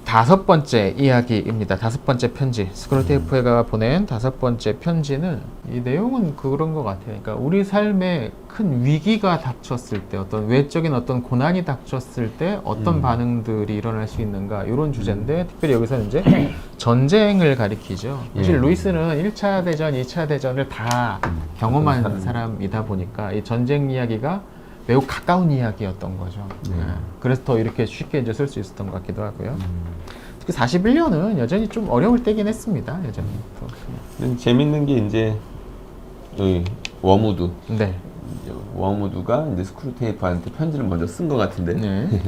다섯 번째 이야기입니다. 다섯 번째 편지. 스크루테이프가 보낸 다섯 번째 편지는 이 내용은 그런 것 같아요. 그러니까 우리 삶에 큰 위기가 닥쳤을 때, 어떤 외적인 어떤 고난이 닥쳤을 때 어떤 반응들이 일어날 수 있는가, 이런 주제인데, 특별히 여기서는 이제 전쟁을 가리키죠. 사실 루이스는 1차 대전, 2차 대전을 다 경험한 사람이다 보니까 이 전쟁 이야기가 매우 가까운 이야기였던 거죠. 그래서 더 이렇게 쉽게 이제 쓸 수 있었던 것 같기도 하고요. 특히 41년은 여전히 좀 어려울 때긴 했습니다. 여전히. 재밌는 게 이제 여기 워무드. 네. 워무드가 이제 스크루테이프한테 편지를 먼저 쓴 것 같은데 네.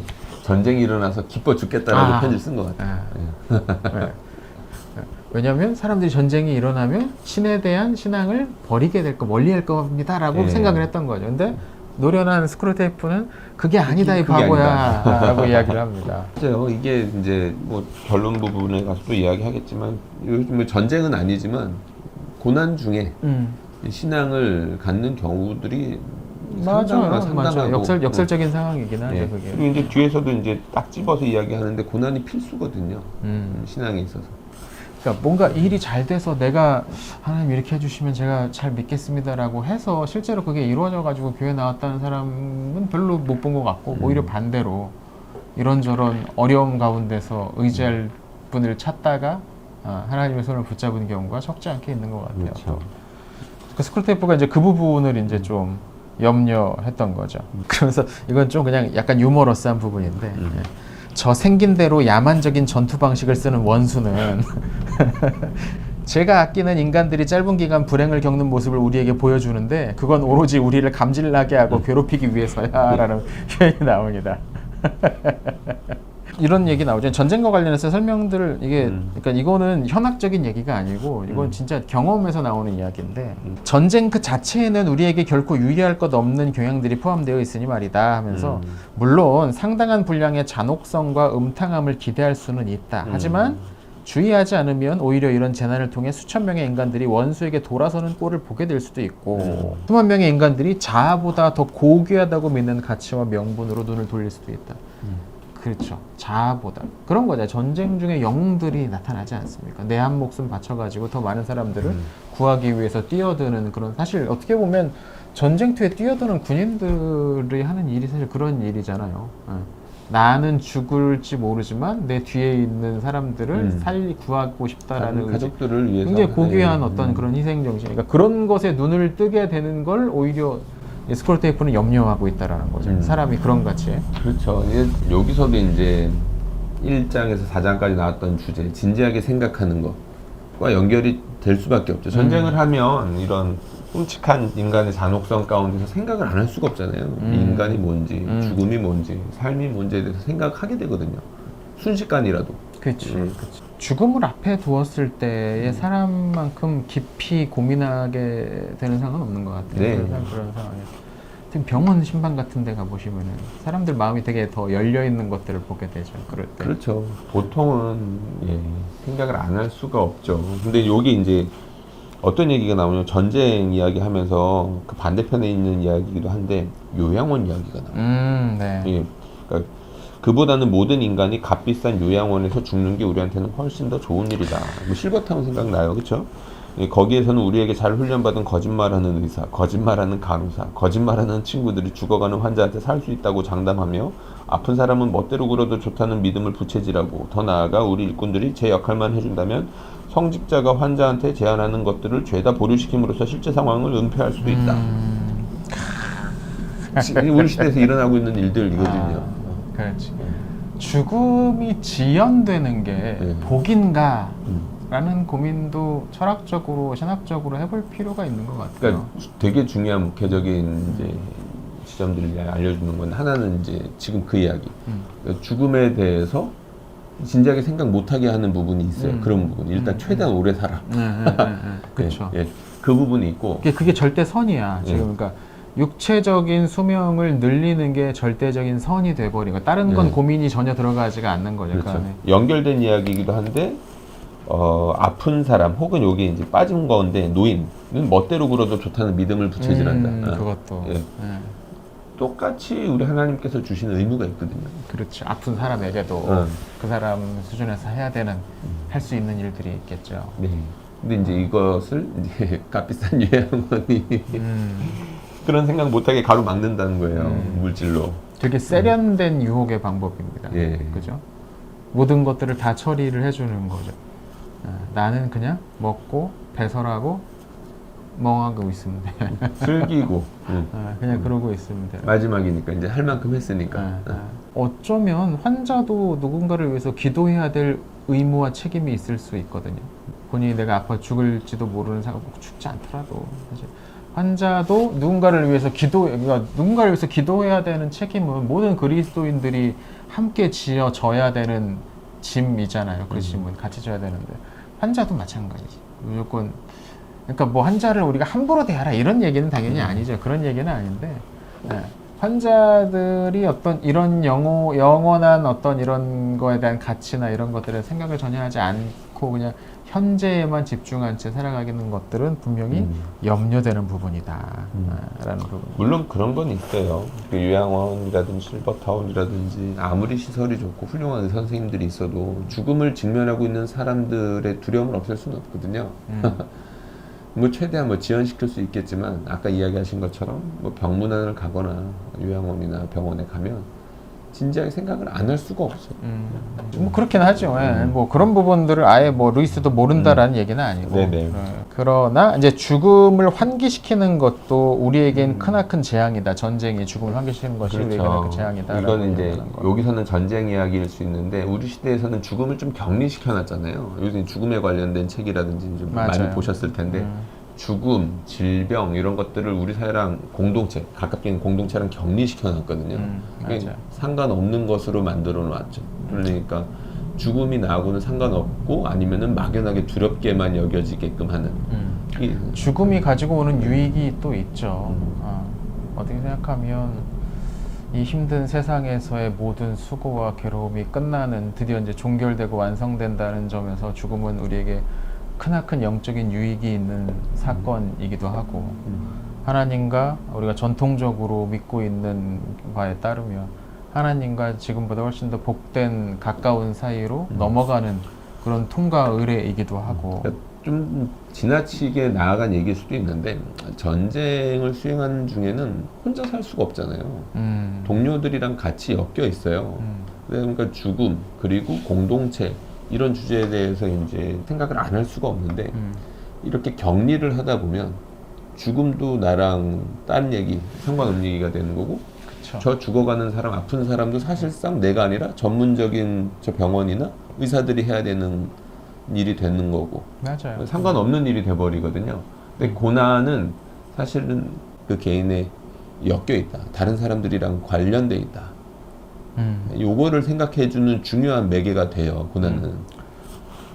전쟁이 일어나서 기뻐 죽겠다라고 편지를 쓴 것 같아요. 네. 왜냐하면 사람들이 전쟁이 일어나면 신에 대한 신앙을 버리게 될 거, 멀리할 겁니다라고 생각을 했던 거죠. 근데 노련한 스크루테이프는 그게 아니다, 이 바보야 라고 이야기를 합니다. 맞아요. 이게 이제 뭐 결론 부분에 가서 또 이야기하겠지만, 요즘 전쟁은 아니지만 고난 중에 신앙을 갖는 경우들이 상당하고 역설적인 상황이긴 하죠. 그게. 그리고 이제 뒤에서도 이제 딱 집어서 이야기하는데 고난이 필수거든요. 신앙에 있어서. 그러니까 뭔가 일이 잘 돼서 내가 하나님 이렇게 해주시면 제가 잘 믿겠습니다라고 해서 실제로 그게 이루어져 가지고 교회 나왔다는 사람은 별로 못 본 것 같고, 오히려 반대로 이런저런 어려움 가운데서 의지할 분을 찾다가 하나님의 손을 붙잡은 경우가 적지 않게 있는 것 같아요. 그렇죠. 그 스크루테이프가 이제 그 부분을 이제 좀 염려했던 거죠. 그러면서 이건 좀 그냥 약간 유머러스한 부분인데, 저 생긴 대로 야만적인 전투 방식을 쓰는 원수는 제가 아끼는 인간들이 짧은 기간 불행을 겪는 모습을 우리에게 보여주는데, 그건 오로지 우리를 감질나게 하고 괴롭히기 위해서야 라는 표현이 나옵니다. 이런 얘기 나오죠. 전쟁과 관련해서 설명들을 그러니까 이거는 현학적인 얘기가 아니고 이건 진짜 경험에서 나오는 이야기인데, 전쟁 그 자체에는 우리에게 결코 유리할 것 없는 경향들이 포함되어 있으니 말이다 하면서, 물론 상당한 분량의 잔혹성과 음탕함을 기대할 수는 있다. 하지만 주의하지 않으면 오히려 이런 재난을 통해 수천 명의 인간들이 원수에게 돌아서는 꼴을 보게 될 수도 있고, 수만 명의 인간들이 자아보다 더 고귀하다고 믿는 가치와 명분으로 눈을 돌릴 수도 있다. 그렇죠. 자아보다. 그런 거죠. 전쟁 중에 영웅들이 나타나지 않습니까? 내 한 목숨 바쳐가지고 더 많은 사람들을 구하기 위해서 뛰어드는 그런, 사실 어떻게 보면 전쟁터에 뛰어드는 군인들이 하는 일이 사실 그런 일이잖아요. 나는 죽을지 모르지만 내 뒤에 있는 사람들을 구하고 싶다라는 가족들을 위해서 굉장히 고귀한 어떤 그런 희생 정신. 그러니까 그런 것에 눈을 뜨게 되는 걸 오히려 스크루테이프는 염려하고 있다라는 거죠. 사람이 그런 가치에. 그렇죠. 여기서도 이제 1장에서 4장까지 나왔던 주제, 진지하게 생각하는 것과 연결이 될 수밖에 없죠. 전쟁을 하면 이런 끔찍한 인간의 잔혹성 가운데서 생각을 안 할 수가 없잖아요. 인간이 뭔지, 죽음이 뭔지, 삶이 뭔지에 대해서 생각하게 되거든요. 순식간이라도. 그렇지. 죽음을 앞에 두었을 때의 사람만큼 깊이 고민하게 되는 상황은 없는 것 같아요. 네. 그런 상황에서. 지금 병원 신방 같은 데 가보시면은 사람들 마음이 되게 더 열려있는 것들을 보게 되죠. 그럴 때. 그렇죠. 보통은 생각을 안 할 수가 없죠. 근데 여기 이제 어떤 얘기가 나오냐면, 전쟁 이야기 하면서 그 반대편에 있는 이야기이기도 한데, 요양원 이야기가 나와요. 네. 그러니까 그보다는 모든 인간이 값비싼 요양원에서 죽는 게 우리한테는 훨씬 더 좋은 일이다. 뭐 실버타운 생각나요. 그렇죠? 거기에서는 우리에게 잘 훈련받은 거짓말하는 의사, 거짓말하는 간호사, 거짓말하는 친구들이 죽어가는 환자한테 살 수 있다고 장담하며, 아픈 사람은 멋대로 굴어도 좋다는 믿음을 부채질하고, 더 나아가 우리 일꾼들이 제 역할만 해준다면 성직자가 환자한테 제안하는 것들을 죄다 보류시킴으로써 실제 상황을 은폐할 수도 있다. 우리 시대에서 일어나고 있는 일들이거든요. 그렇지. 죽음이 지연되는 게 복인가? 라는 고민도 철학적으로, 신학적으로 해볼 필요가 있는 것 같아요. 그러니까 되게 중요한 목회적인 이제 지점들을 알려주는 건, 하나는 이제 지금 그 이야기. 그러니까 죽음에 대해서 진지하게 생각 못하게 하는 부분이 있어요. 그런 부분. 일단 최대한 오래 살아. 그렇죠. 그 부분이 있고. 그게 절대 선이야. 지금 그러니까 육체적인 수명을 늘리는 게 절대적인 선이 돼버리고, 다른 건 고민이 전혀 들어가지가 않는 거죠. 그렇죠. 그 안에. 연결된 이야기이기도 한데, 아픈 사람 혹은 여기 이제 빠진 건데, 노인은 멋대로 굴어도 좋다는 믿음을 부채질한다. 그것도. 똑같이 우리 하나님께서 주신 의무가 있거든요. 그렇죠. 아픈 사람에게도 그 사람 수준에서 해야 되는 할 수 있는 일들이 있겠죠. 네. 근데 이제 이것을 이제 값비싼 요양원이 그런 생각 못하게 가로막는다는 거예요. 물질로. 되게 세련된 유혹의 방법입니다. 예. 그죠? 모든 것들을 다 처리를 해주는 거죠. 나는 그냥 먹고 배설하고 멍하고 있으면 돼. 즐기고 그냥 그러고 있으면 돼. 마지막이니까 이제 할 만큼 했으니까. 어쩌면 환자도 누군가를 위해서 기도해야 될 의무와 책임이 있을 수 있거든요. 본인이 내가 아파 죽을지도 모르는 상황, 꼭 죽지 않더라도 사실 환자도 누군가를 위해서 누군가를 위해서 기도해야 되는 책임은 모든 그리스도인들이 함께 지어져야 되는 짐이잖아요. 그 짐은 같이 져야 되는데 환자도 마찬가지지. 무조건 그러니까 뭐 환자를 우리가 함부로 대하라 이런 얘기는 당연히 아니죠. 그런 얘기는 아닌데 환자들이 어떤 이런 영원한 어떤 이런 거에 대한 가치나 이런 것들에 생각을 전혀 하지 않고 그냥 현재에만 집중한 채 살아가는 것들은 분명히 염려되는 부분이다 라는 부분. 물론 그런 건 있어요. 그 요양원이라든지 실버타운이라든지 아무리 시설이 좋고 훌륭한 의사 선생님들이 있어도 죽음을 직면하고 있는 사람들의 두려움을 없앨 수는 없거든요. 뭐 최대한 뭐 지연시킬 수 있겠지만 아까 이야기하신 것처럼 뭐 병문안을 가거나 요양원이나 병원에 가면 진지하게 생각을 안 할 수가 없어. 뭐 그렇긴 하죠. 뭐 그런 부분들을 아예 뭐 루이스도 모른다라는 얘기는 아니고. 네네. 그러나 이제 죽음을 환기시키는 것도 우리에겐 크나큰 재앙이다. 전쟁이 죽음을 환기시키는 것이 그렇죠. 우리에게 크나큰 재앙이다. 이거는 이제 여기서는 전쟁 이야기일 수 있는데 우리 시대에서는 죽음을 좀 격리시켜놨잖아요. 요새 죽음에 관련된 책이라든지 좀 많이 보셨을 텐데 죽음, 질병 이런 것들을 우리 사회랑 공동체, 가깝게 공동체랑 격리시켜놨거든요. 그러니까 상관없는 것으로 만들어 놨죠. 그러니까 죽음이 나하고는 상관없고 아니면은 막연하게 두렵게만 여겨지게끔 하는. 죽음이 가지고 오는 유익이 또 있죠. 어떻게 생각하면 이 힘든 세상에서의 모든 수고와 괴로움이 끝나는 드디어 이제 종결되고 완성된다는 점에서 죽음은 우리에게 크나큰 영적인 유익이 있는 사건이기도 하고 하나님과 우리가 전통적으로 믿고 있는 바에 따르면 하나님과 지금보다 훨씬 더 복된 가까운 사이로 넘어가는 그런 통과 의례이기도 하고 그러니까 좀 지나치게 나아간 얘기일 수도 있는데 전쟁을 수행하는 중에는 혼자 살 수가 없잖아요. 동료들이랑 같이 엮여 있어요. 그러니까 죽음 그리고 공동체 이런 주제에 대해서 이제 생각을 안 할 수가 없는데 이렇게 격리를 하다 보면 죽음도 나랑 딴 얘기 상관없는 얘기가 되는 거고 그쵸. 저 죽어가는 사람 아픈 사람도 사실상 내가 아니라 전문적인 저 병원이나 의사들이 해야 되는 일이 되는 거고 맞아요. 상관없는 일이 돼버리거든요. 근데 고난은 사실은 그 개인에 엮여 있다. 다른 사람들이랑 관련돼 있다. 요거를 생각해주는 중요한 매개가 돼요. 고난은.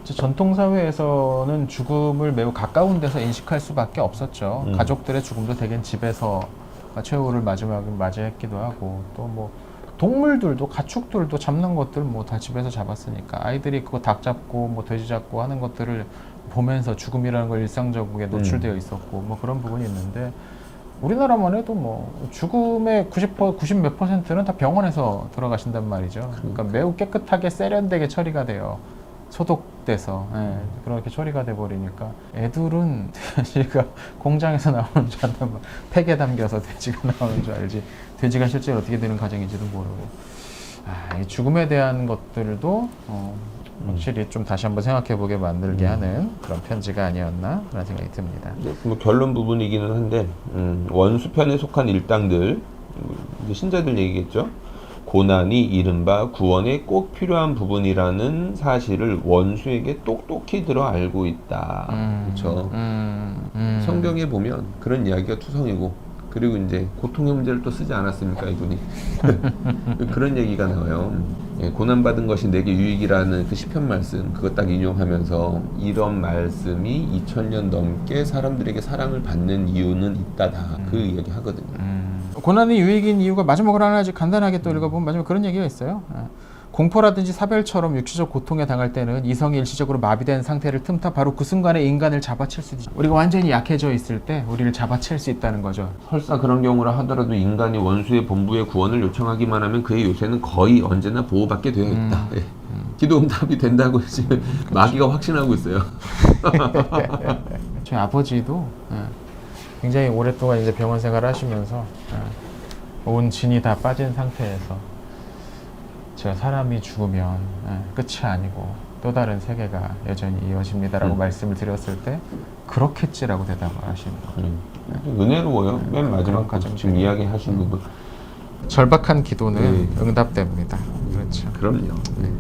전통 사회에서는 죽음을 매우 가까운 데서 인식할 수밖에 없었죠. 가족들의 죽음도 대개 집에서 최후를 마지막에 맞이했기도 하고 또 뭐 동물들도 가축들도 잡는 것들 뭐 다 집에서 잡았으니까 아이들이 그거 닭 잡고 뭐 돼지 잡고 하는 것들을 보면서 죽음이라는 걸 일상적으로 노출되어 있었고 뭐 그런 부분이 있는데 우리나라만 해도 뭐 죽음의 90 몇 %는 다 병원에서 돌아가신단 말이죠. 그러니까 매우 깨끗하게 세련되게 처리가 돼요. 소독돼서 그렇게 처리가 돼 버리니까 애들은 돼지가 공장에서 나오는 줄 안다 막 팩에 담겨서 돼지가 나오는 줄 알지 돼지가 실제로 어떻게 되는 과정인지도 모르고 이 죽음에 대한 것들도 확실히 좀 다시 한번 생각해 보게 만들게 하는 그런 편지가 아니었나 그런 생각이 듭니다. 네, 뭐 결론 부분이기는 한데 원수편에 속한 일당들 이제 신자들 얘기겠죠. 고난이 이른바 구원에 꼭 필요한 부분이라는 사실을 원수에게 똑똑히 들어 알고 있다. 그렇죠. 성경에 보면 그런 이야기가 투성이고 그리고 이제 고통의 문제를 또 쓰지 않았습니까 이분이 그런 얘기가 나와요. 고난받은 것이 내게 유익이라는 그 시편 말씀 그거 딱 인용하면서 이런 말씀이 2000년 넘게 사람들에게 사랑을 받는 이유는 있다다 그 이야기 하거든요. 고난이 유익인 이유가 마지막으로 하나 아주 간단하게 또 읽어보면 마지막에 그런 얘기가 있어요. 공포라든지 사별처럼 육체적 고통에 당할 때는 이성이 일시적으로 마비된 상태를 틈타 바로 그 순간에 인간을 잡아챌 수 있지. 우리가 완전히 약해져 있을 때 우리를 잡아챌 수 있다는 거죠. 설사 그런 경우라 하더라도 인간이 원수의 본부의 구원을 요청하기만 하면 그의 요새는 거의 언제나 보호받게 되어 있다. 예. 기도 응답이 된다고 지금 마귀가 확신하고 있어요. 저희 아버지도 굉장히 오랫동안 이제 병원 생활을 하시면서 온 진이 다 빠진 상태에서 제가 사람이 죽으면 끝이 아니고 또 다른 세계가 여전히 이어집니다라고 말씀을 드렸을 때 그렇겠지라고 대답을 하시는 거예요. 은혜로워요. 맨 마지막 그런 지금 이야기하신 부분. 절박한 기도는 응답됩니다. 그렇죠. 그럼요. 네.